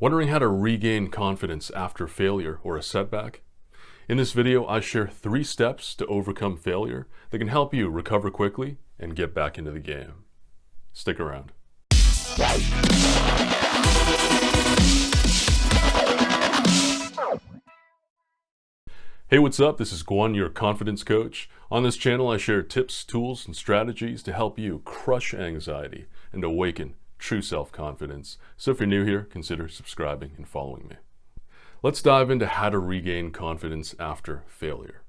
Wondering how to regain confidence after failure or a setback? In this video, I share 3 steps to overcome failure that can help you recover quickly and get back into the game. Stick around. Hey, what's up? This is Gwun, your confidence coach. On this channel, I share tips, tools, and strategies to help you crush anxiety and awaken true self-confidence. So if you're new here, consider subscribing and following me. Let's dive into how to regain confidence after failure.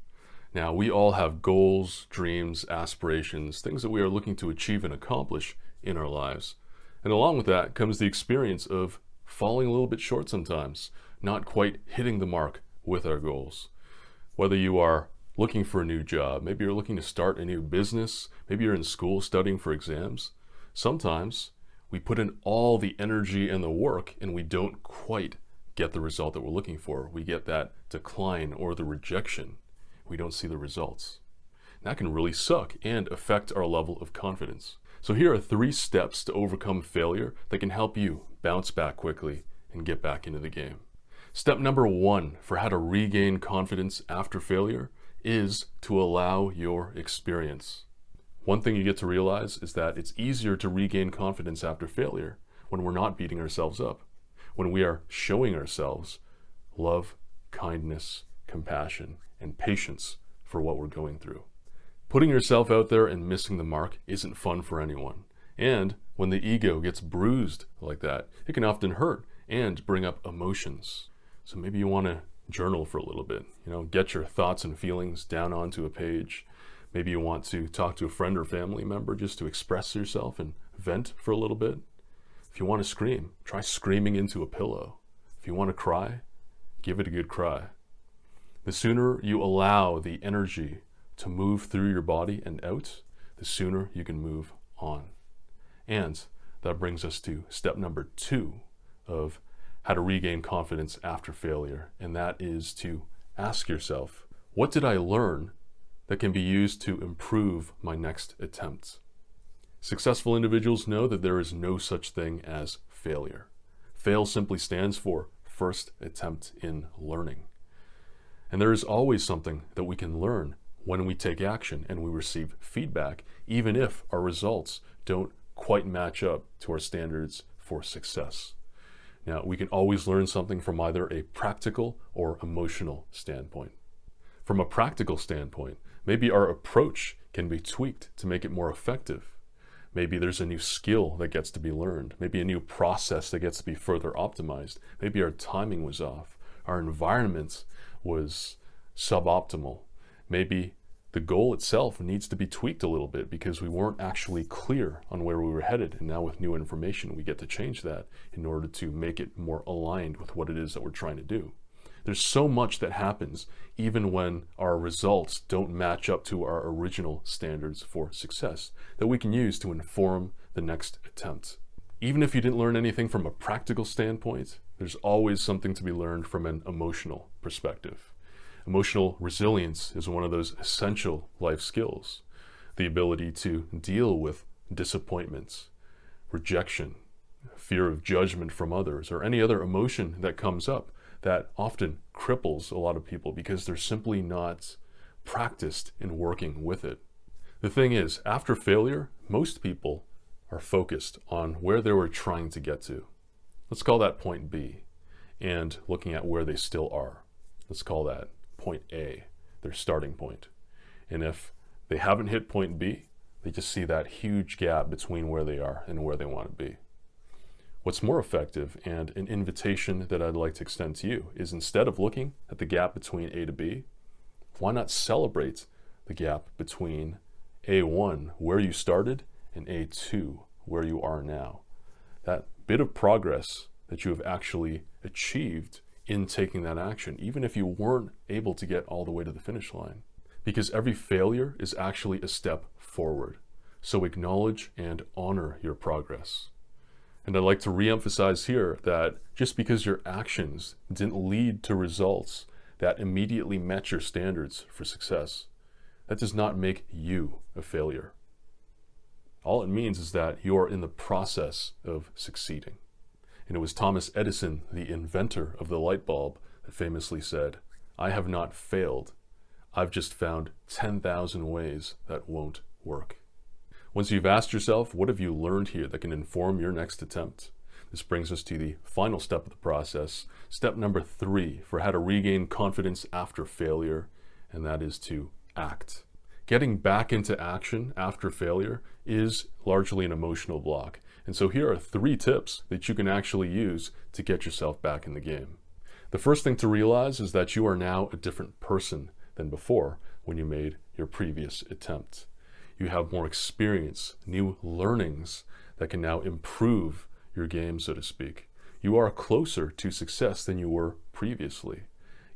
Now, we all have goals, dreams, aspirations, things that we are looking to achieve and accomplish in our lives. And along with that comes the experience of falling a little bit short sometimes, not quite hitting the mark with our goals. Whether you are looking for a new job, maybe you're looking to start a new business, maybe you're in school studying for exams, sometimes we put in all the energy and the work and we don't quite get the result that we're looking for. We get that decline or the rejection. We don't see the results. That can really suck and affect our level of confidence. So here are 3 steps to overcome failure that can help you bounce back quickly and get back into the game. Step number 1 for how to regain confidence after failure is to allow your experience. One thing you get to realize is that it's easier to regain confidence after failure when we're not beating ourselves up, when we are showing ourselves love, kindness, compassion, and patience for what we're going through. Putting yourself out there and missing the mark isn't fun for anyone. And when the ego gets bruised like that, it can often hurt and bring up emotions. So maybe you want to journal for a little bit, get your thoughts and feelings down onto a page. Maybe you want to talk to a friend or family member just to express yourself and vent for a little bit. If you want to scream, try screaming into a pillow. If you want to cry, give it a good cry. The sooner you allow the energy to move through your body and out, the sooner you can move on. And that brings us to step number 2 of how to regain confidence after failure. And that is to ask yourself, what did I learn that can be used to improve my next attempt? Successful individuals know that there is no such thing as failure. Fail simply stands for first attempt in learning. And there is always something that we can learn when we take action and we receive feedback, even if our results don't quite match up to our standards for success. Now, we can always learn something from either a practical or emotional standpoint. From a practical standpoint, maybe our approach can be tweaked to make it more effective. Maybe there's a new skill that gets to be learned. Maybe a new process that gets to be further optimized. Maybe our timing was off. Our environment was suboptimal. Maybe the goal itself needs to be tweaked a little bit because we weren't actually clear on where we were headed. And now with new information, we get to change that in order to make it more aligned with what it is that we're trying to do. There's so much that happens even when our results don't match up to our original standards for success that we can use to inform the next attempt. Even if you didn't learn anything from a practical standpoint, there's always something to be learned from an emotional perspective. Emotional resilience is one of those essential life skills. The ability to deal with disappointments, rejection, fear of judgment from others, or any other emotion that comes up that often cripples a lot of people because they're simply not practiced in working with it. The thing is, after failure, most people are focused on where they were trying to get to. Let's call that point B, and looking at where they still are. Let's call that point A, their starting point. And if they haven't hit point B, they just see that huge gap between where they are and where they want to be. What's more effective, and an invitation that I'd like to extend to you, is instead of looking at the gap between A to B, why not celebrate the gap between A1, where you started, and A2, where you are now? That bit of progress that you have actually achieved in taking that action, even if you weren't able to get all the way to the finish line. Because every failure is actually a step forward. So acknowledge and honor your progress. And I'd like to reemphasize here that just because your actions didn't lead to results that immediately met your standards for success, that does not make you a failure. All it means is that you are in the process of succeeding. And it was Thomas Edison, the inventor of the light bulb, that famously said, "I have not failed. I've just found 10,000 ways that won't work." Once you've asked yourself, what have you learned here that can inform your next attempt? This brings us to the final step of the process, step number 3 for how to regain confidence after failure, and that is to act. Getting back into action after failure is largely an emotional block. And so here are 3 tips that you can actually use to get yourself back in the game. The first thing to realize is that you are now a different person than before when you made your previous attempt. You have more experience, new learnings that can now improve your game, so to speak. You are closer to success than you were previously,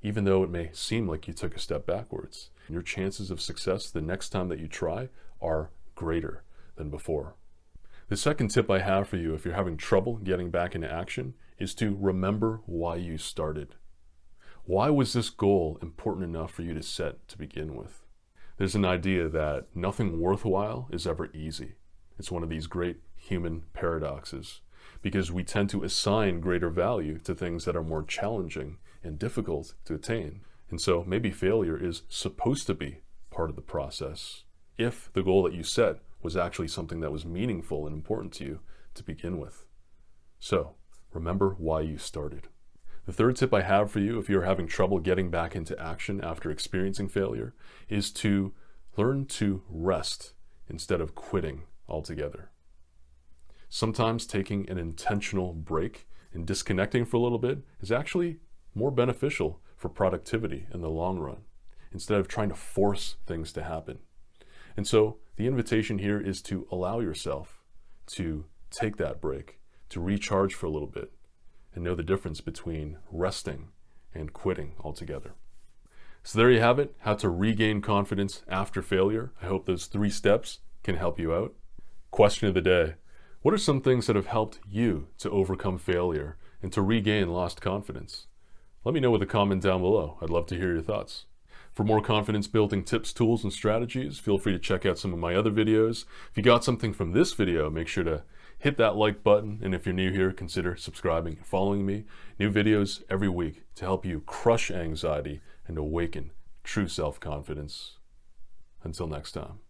even though it may seem like you took a step backwards. Your chances of success the next time that you try are greater than before. The second tip I have for you if you're having trouble getting back into action is to remember why you started. Why was this goal important enough for you to set to begin with? There's an idea that nothing worthwhile is ever easy. It's one of these great human paradoxes because we tend to assign greater value to things that are more challenging and difficult to attain. And so maybe failure is supposed to be part of the process if the goal that you set was actually something that was meaningful and important to you to begin with. So remember why you started. The third tip I have for you if you're having trouble getting back into action after experiencing failure is to learn to rest instead of quitting altogether. Sometimes taking an intentional break and disconnecting for a little bit is actually more beneficial for productivity in the long run, instead of trying to force things to happen. And so the invitation here is to allow yourself to take that break, to recharge for a little bit, and know the difference between resting and quitting altogether. So there you have it, how to regain confidence after failure. I hope those 3 steps can help you out. Question of the day: what are some things that have helped you to overcome failure and to regain lost confidence? Let me know with a comment down below. I'd love to hear your thoughts. For more confidence building tips, tools, and strategies, feel free to check out some of my other videos. If you got something from this video, make sure to hit that like button. And if you're new here, consider subscribing and following me. New videos every week to help you crush anxiety and awaken true self-confidence. Until next time.